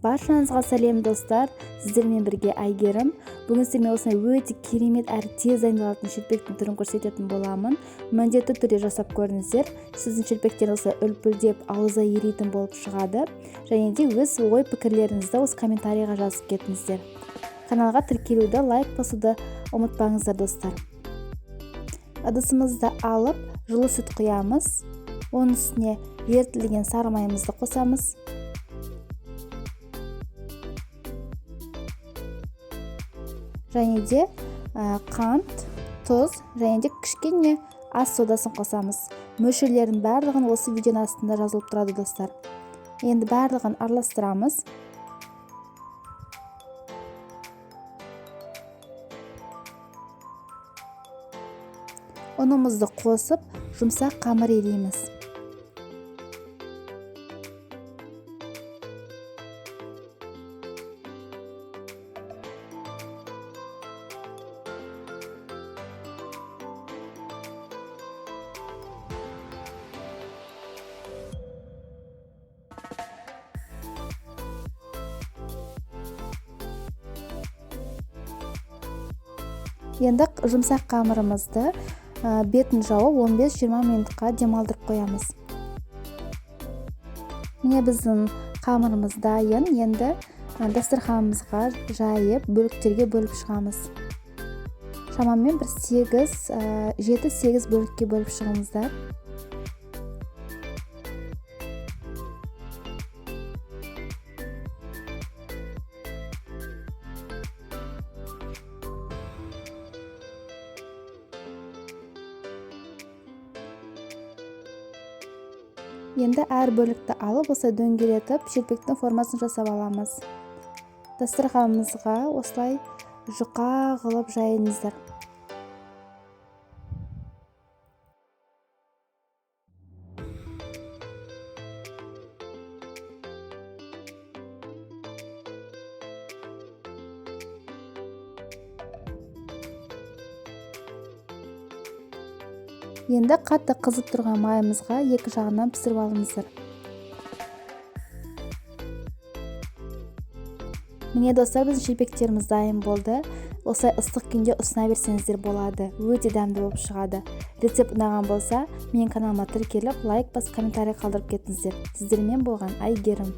Баршаңызға сәлем достар, сіздермен бірге Айгерім. Бүгін сіздермен осындай өте керемет әрі тез дайындалатын шелпектің түрін көрсететін боламын. Міндетті түрде жасап көріңіздер. Сіздің шелпектер осылай үлпілдеп, ауызда еритін болып шығады. Және де өз ой пікірлеріңізді осы комментарийға жазып кетіңіздер. Каналға тіркелуді, лайк басуды ұмытпаңыздар достар. Ыдысымызды алып, жылы сүт құямыз. Оның үстіне ерітілген сары майымызды қосамыз. Және де қант, тұз және де кішкене ас содасын қосамыз. Мөлшерлердің барлығын осы видеоның астында жазылып тұрады достар. Енді барлығын араластырамыз. Ұнымызды қосып, жұмсақ қамыр илейміз. Енді жұмсақ қамырымызды бетін жауып 15-20 минутқа демалдырып қоямыз. Міне біздің қамырымыз дайын. Енді дастарханымызға жайып, бөліктерге бөліп шығамыз. Шамамен бір 7-8 бөлікке бөліп шығыңыздар. Енді әр бөлікті алып, осылай дөңгелетіп, шелпектің формасын жасап аламыз. Дастарханымызға осылай жұқа қылып жайыңыздар. Енді қатты қызып тұрған майымызға екі жағынан пісіріп алыңыздар. Міне достар, біздің шелпектеріміз дайын болды. Осылай ыстық күнде ұсына берсеңіздер болады. Өте дәмді болып шығады. Рецепт ұнаған болса, менің каналыма тіркеліп, лайк басып, комментарий қалдырып кетіңіздер. Сіздермен болған Айгерім.